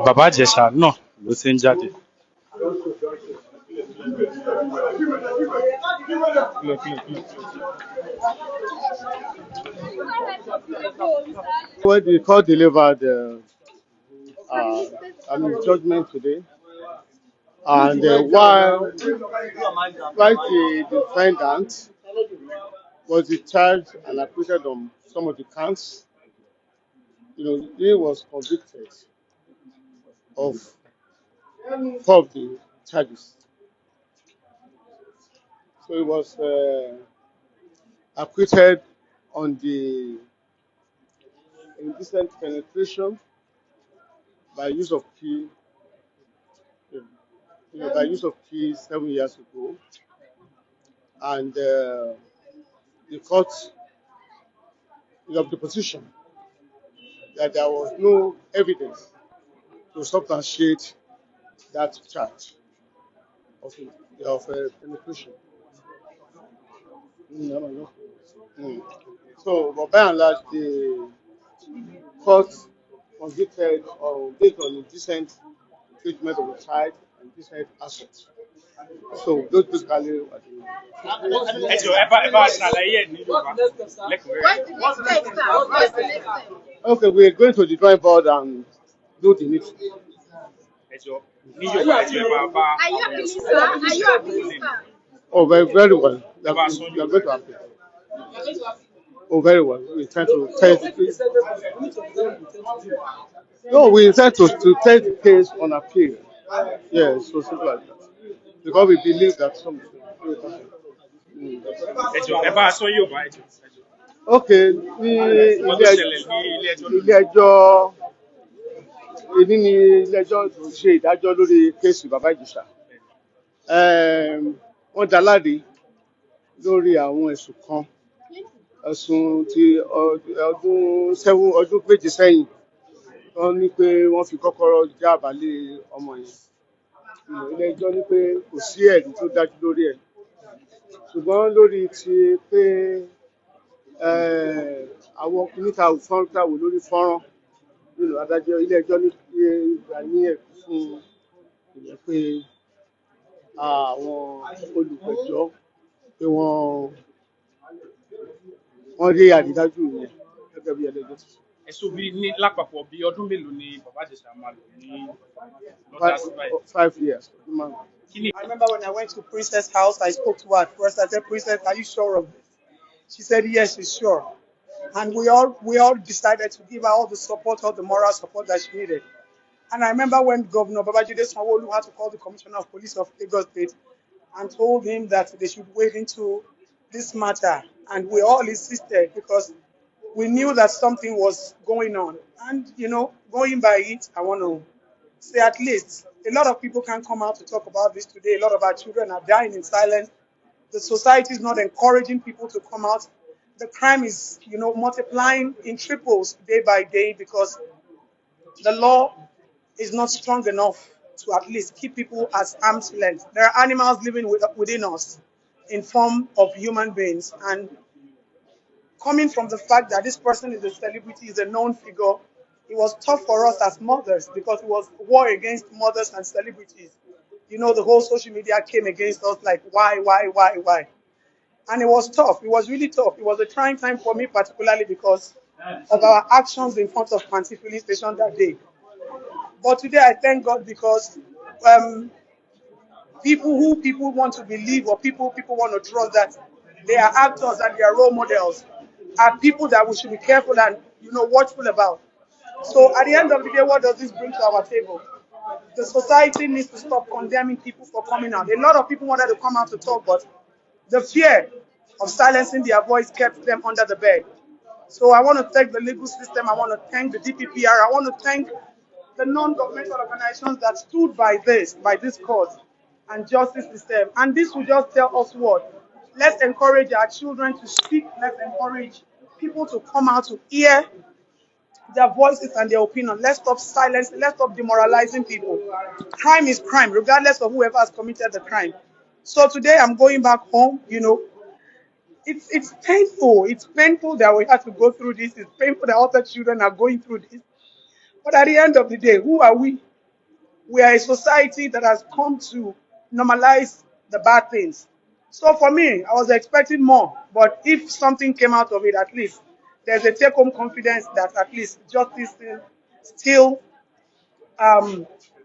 Baba Ijesha náà ló ti ń jáde. When the court delivered judgment today, and while the defendant was discharged and acquitted on some of the counts, he was convicted of 4 of the charges. So he was acquitted on the indecent penetration by use of key, by use of key 7 years ago, and the court is of the position that there was no evidence to substantiate that charge of penetration. So, but by and large, the court convicted based on indecent treatment of the child and indecent assault. So those basically are the. Okay, we're going to the drawing board and do the next. Are you appealing, sir? Oh, very well. We are going to appeal. Oh, very well. We intend to take the case. No, we intend to take the case on appeal. Yes, so simple like that. Because we believe that something. Okay, ilé-ẹjọ́ tó ṣe ìdájọ́ lórí kéèsì Baba Ijesha. Wọ́n dá láre lórí àwọn ẹ̀sùn kan, ẹ̀sùn ti ọdún méje sẹ́yìn. Wọ́n ní pé wọ́n fi kọ́kọ́rọ́ já àbálé ọmọ yẹn. Ilé-ẹjọ́ ní pé kò sí ẹ̀rí tó dájú lórí ẹ̀. Ṣùgbọ́n lórí ti pé àwọn kìnnìkan wò lórí fọ́nrán, adájọ́ ilé-ẹjọ́ ní ẹ̀kú fún ìyẹn pé àwọn olùpẹ̀jọ́ pé wọ́n rí àrídájú yẹn gẹ́gẹ́ bí ẹlẹ́jọ́ ti sọ. Ẹ̀sùn bí ní lápapọ̀ bí ọdún mélòó ni Baba Ijesha máa lò ní 5 years. I remember when I went to Princess' house, I spoke to her at first. I said, "Princess, are you sure of this?" She said, "Yes, she's sure." And we all decided to give her all the support, all the moral support that she needed. And I remember when Governor Baba Ijesha had to call the Commissioner of Police of Lagos State and told him that they should wade into this matter. And we all insisted because we knew that something was going on. And, going by it, I want to say at least a lot of people can't come out to talk about this today. A lot of our children are dying in silence. The society is not encouraging people to come out. The crime is, multiplying in triples day by day because the law is not strong enough to at least keep people at arm's length. There are animals living within us in form of human beings. And coming from the fact that this person is a celebrity, is a known figure, it was tough for us as mothers because it was war against mothers and celebrities. The whole social media came against us like, why? And it was tough. It was really tough. It was a trying time for me, particularly because of our actions in front of Panti Police Station that day. But today I thank God because people want to believe or people want to trust that they are actors and they are role models are people that we should be careful and watchful about. So at the end of the day, what does this bring to our table? The society needs to stop condemning people for coming out. A lot of people wanted to come out to talk, but the fear of silencing their voice kept them under the bed. So I want to thank the legal system. I want to thank the DPPR. I want to thank the non-governmental organizations that stood by this cause and justice system. And this will just tell us what? Let's encourage our children to speak. Let's encourage people to come out to hear their voices and their opinion. Let's stop silencing. Let's stop demoralizing people. Crime is crime, regardless of whoever has committed the crime. So today I'm going back home, It's painful. It's painful that we have to go through this. It's painful that other children are going through this. But at the end of the day, who are we? We are a society that has come to normalize the bad things. So for me, I was expecting more. But if something came out of it, at least there's a take-home confidence that at least justice still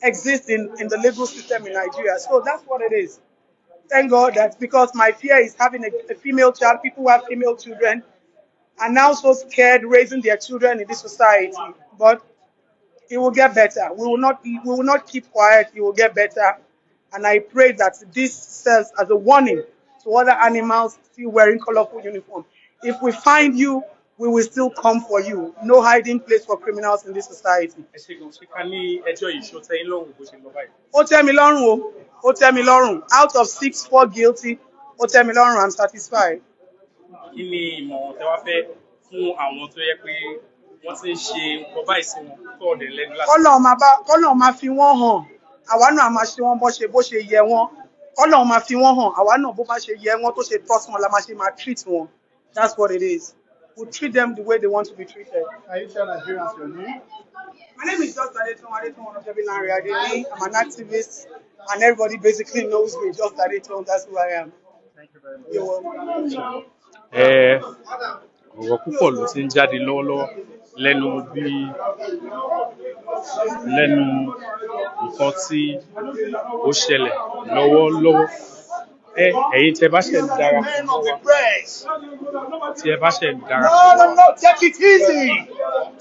exists in the legal system in Nigeria. So that's what it is. Thank God that because my fear is having a female child, people who have female children are now so scared raising their children in this society. But it will get better. We will not keep quiet. It will get better. And I pray that this serves as a warning to other animals still wearing colorful uniform. If we find you, we will still come for you. No hiding place for criminals in this society. Ẹ ṣe gan ṣe ká ní ẹjọ́ yìí ṣó tẹ́yìn lọ́rùn bó ṣe lọ báyìí. Ó tẹ́ mi lọ́rùn o. Ó tẹ́ mi lọ́rùn. Out of 6, 4 guilty. Ó tẹ́ mi lọ́rùn. I'm satisfied. Kí ni ìmọ̀ràn tẹ́ wá fẹ́ fún àwọn tó yẹ pé wọ́n ti ń ṣe nǹkan báyìí sí wọn tó ọ̀dẹ̀ lẹ́nu láti. Kọ́lọ́run máa fi wọ́n hàn. Àwa náà máa ṣe wọ́n bó ṣe yẹ wọ́n. Kọ́lọ́run máa fi wọ́n hàn. Àwa náà bó bá ṣe yẹ wọ́n tó ṣe tọ́ sí wọn la máa ṣe máa treat wọn. That's what it is. We treat them the way they want to be treated. Can you tell Nigerians your name? My name is just Adeton Onotebilanre Adeni. I'm an activist, and everybody basically knows me. Just Adeton, that's who I am. Thank you very much. You're welcome. Ọ̀rọ̀ púpọ̀ ló ti ń jáde lọ́wọ́lọ́wọ́ lẹ́nu nǹkan tí ó ṣẹlẹ̀ lọ́wọ́lọ́wọ́. Ẹ̀yin tẹ́ bá ṣe darapọ̀ mọ́ wa, tí ẹ bá ṣe darapọ̀ mọ́ wa. No, take it easy.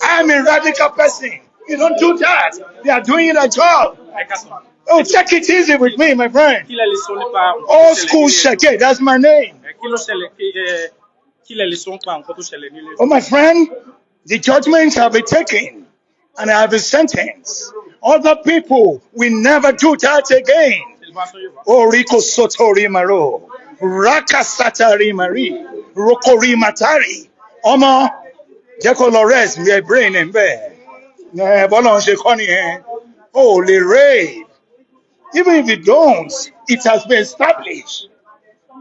I'm a radical person. You don't do that. They are doing their job. Oh, take it easy with me, my friend. Kí lẹ lè sọ nípa Old school Sheke, that's my name. Kí ló ṣẹlẹ̀ kí lẹ lè sọ nípa nǹkan tó ṣẹlẹ̀ nílé? Oh, my friend, the judgments have been taken and I have been sentenced. Other people will never do that again. Oh, Rico Sotori Maro, Raka Satari Mari, Rokori Matari, Omo, Jeko Lores, my brain in bed. Bolon Shekoni, holy raid. Even if you don't, it has been established.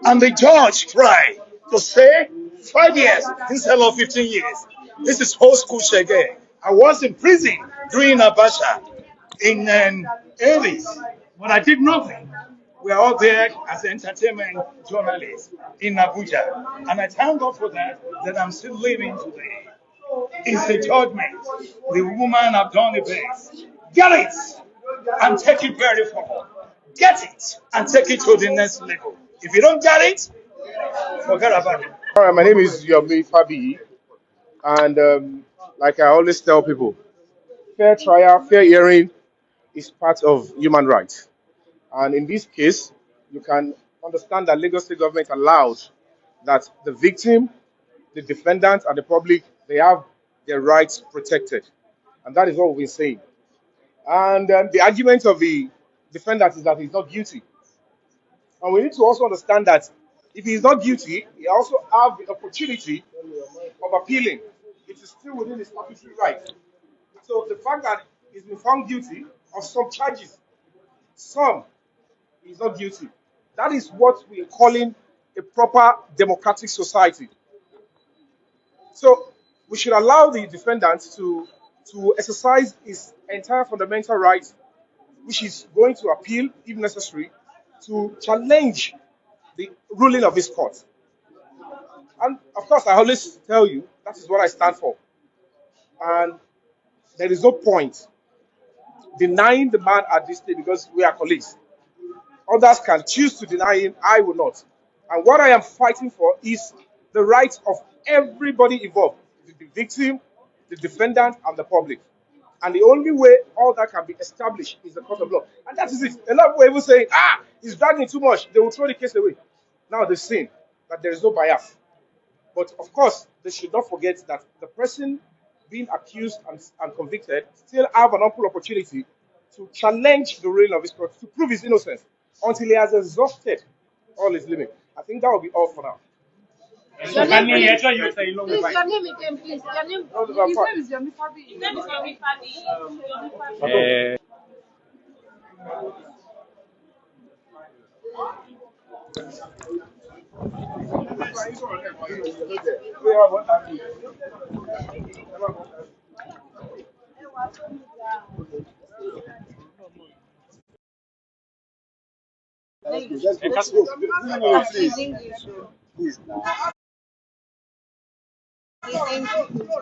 And the judge tried to say 5 years instead of 15 years. This is old school Shege. I was in prison during Abacha in 80s, but I did nothing. We are all there as entertainment journalists in Abuja. And I thank God for that I'm still living today. It's the judgment. The woman have done the best. Get it and take it very far. Get it and take it to the next level. If you don't get it, forget about it. All right, my name is Yomi Fabi, and like I always tell people, fair trial, fair hearing is part of human rights. And in this case, you can understand that Lagos State government allowed that the victim, the defendant, and the public, they have their rights protected. And that is what we've been saying. And the argument of the defendant is that he's not guilty. And we need to also understand that if he is not guilty, he also have the opportunity of appealing. It is still within his statutory right. So the fact that he's been found guilty of some charges, some he's not guilty. That is what we are calling a proper democratic society. So we should allow the defendant to exercise his entire fundamental right, which is going to appeal, if necessary, to challenge the ruling of this court. And of course, I always tell you, that is what I stand for. And there is no point denying the man at this stage because we are colleagues. Others can choose to deny him, I will not. And what I am fighting for is the rights of everybody involved, the victim, the defendant, and the public. And the only way all that can be established is the court of law. And that is it. A lot of people saying, he's dragging too much. They will throw the case away. Now they've seen that there is no bias. But of course, they should not forget that the person being accused and convicted still have an ample opportunity to challenge the ruling of his court, to prove his innocence, until he has exhausted all his limits. I think that will be all for now. Your name, please. Please, your name again, please. Your name, his name is Yomi Fabi. His name is Yomi Fabi. Let's go. No, please.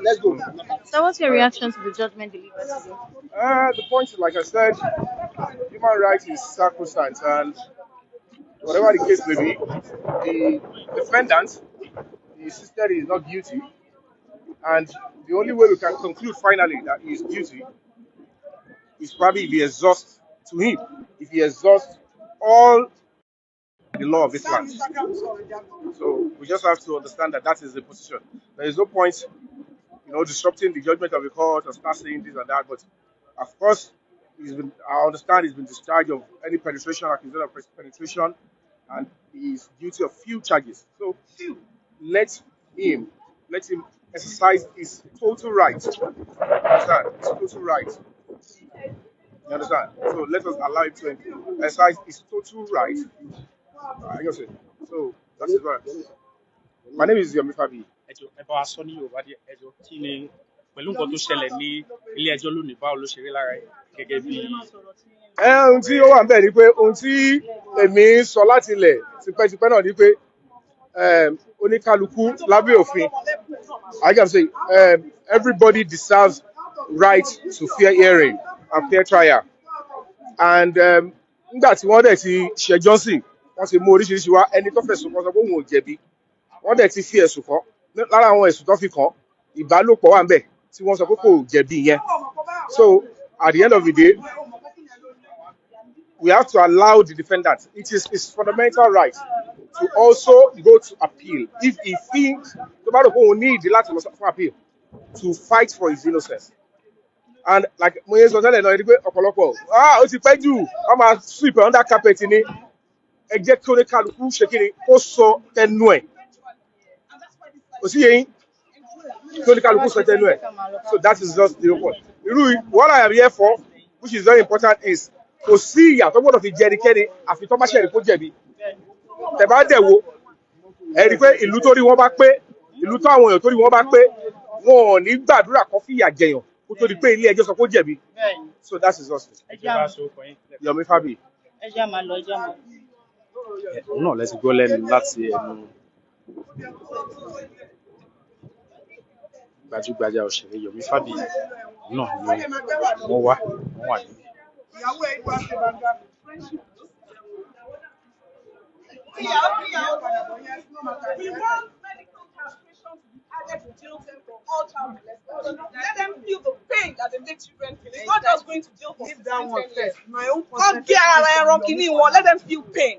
Let's go. So what's your reaction to the judgment delivered today? The point, like I said, human rights is sacrosanct, and whatever the case may be, the defendant insisted he is not guilty, and the only way we can conclude finally that he is guilty is probably if he exhausts to him, if he exhausts all the law of this land. So we just have to understand that that is the position. There is no point, disrupting the judgment of the court or start saying this and that. But of course, I understand he's been discharged of any penetration, accusation of penetration, and he's guilty of few charges. So let him exercise his total right. Understand? His total right. You understand? So let us allow him to exercise his total right. So that is right. My name is Yomi Fabi. Ẹ bá wa sọ ní Yorùbá díẹ̀, ẹ jọ̀ọ́ kí ni pẹ̀lú nǹkan tó ṣẹlẹ̀ ní ilé ẹjọ́ lónìí báwo ló ṣe rí lára ẹ̀ gẹ́gẹ́ bí. Ohun tí ó wà ń bẹ̀ ni pé ohun tí èmi sọ láti ilẹ̀ tipẹ́tipẹ́ náà ni pé oníkálukú lábẹ́ òfin, I can say everybody deserves right to fair hearing and fair trial. And nígbà tí wọ́n dẹ̀ ti ṣẹjọ́ sí, wọ́n ti mú oríṣiríṣi wá, ẹni tó fẹ̀sùn kan sọ pé òun ò jẹ̀bi, wọ́n dẹ̀ ti fi ẹ̀sùn kàn. Lára àwọn ẹ̀sùn tó fi kàn, ìbálòpọ̀ wà ń bẹ̀ tí wọ́n sọ pé kò jẹ̀bi yẹn. So at the end of the day, we have to allow the defendant. It is his fundamental right to also go to appeal if he thinks no matter who need the right to appeal to fight for his innocence. And like Moye sọ tẹ́lẹ̀ náà, ẹni pé ọ̀pọ̀lọpọ̀ ó ti pẹ́ jù, wọ́n máa sweep under carpet ni, ẹ jẹ́ kí oníkálukú ṣe kí ni kó sọ tẹnu ẹ̀. Kò sí yẹn kí oníkálukú sọ tẹnu ẹ̀. So that is just the point. What I am here for, which is very important, is kò sí ìyà tó gbọ́dọ̀ fi jẹ ẹnikẹ́ni àfi tó bá ṣẹ̀rí kó jẹ̀bi. Tẹ́ bá dẹ̀ wo ẹ rí pé ìlú tó rí wọn bá pé, ìlú tó àwọn èèyàn tó rí wọn bá pé, wọn ò ní gbàdúrà kan fìyà jẹyàn kó tó di pé ilé ẹjọ́ sọ kó jẹ̀bi. So that is us. Yomi Fabi. Òun náà lẹ́sìn gbọ́ lẹ́nu láti ẹnu gbajúgbajà òṣèré Yomi Fabi náà ni wọ́n wà níbí. We want medical castration to be added to jail term for all child molesters. Let them feel the pain that they make children feel. It's not just going to jail for 10 years. Let them feel pain.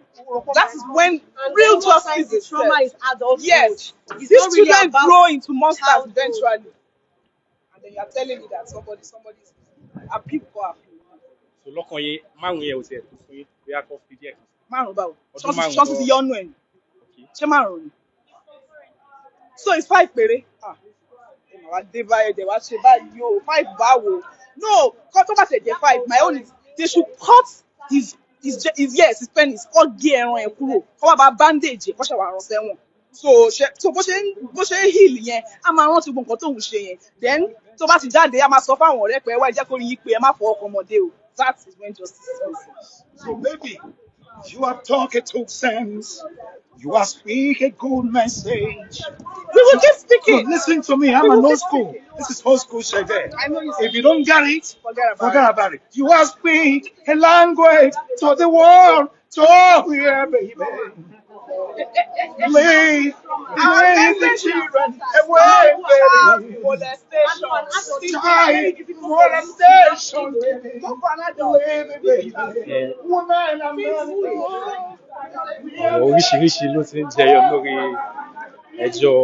That is when real justice is trauma is adult. Yes. These children grow into monsters eventually. And then you are telling me that somebody's appeal for appeal. So lọ́kàn yẹn márùn-ún yẹn ò tiẹ̀ tó fún yín bí a kọ́ fi díẹ̀. Márùn-ún báwo? Ṣọ́ọ̀ṣì ti yọ́nú ẹ̀. Ṣé márùn-ún ni? So it's 5 péré. Wá dé báyìí dẹ̀ wá ṣe báyìí o 5 báwo? No, kọ́ tó bá ṣe jẹ́ 5, my own is they should cut his penis, kọ́ gé ẹran ẹ̀ kúrò, kọ́ wá bá bandage ẹ̀ kọ́ ṣe wà rán sẹ́wọ̀n. So bó ṣe ń heal yẹn, a máa rántí gbogbo nǹkan tóun ṣe yẹn. Then tó bá ti jáde, a máa sọ fáwọn ọ̀rẹ́ pé ẹ wá ẹ jẹ́ kó rí yín pé ẹ má fọwọ́ kan ọmọdé o. That is when justice is missing. So baby, you are talking to sense. You are speaking a good message. We will keep speaking. So listen to me, I'm an old school. This is old school shit there. I know you. If you don't get it, Forget about it. You are speak a language to the world. So yeah, baby. Leave the children away, baby. Molestation. Child molestation, baby. Baby. Woman, I'm Ọ̀rọ̀ oríṣiríṣi ló ti ń jẹyọ lórí ẹjọ́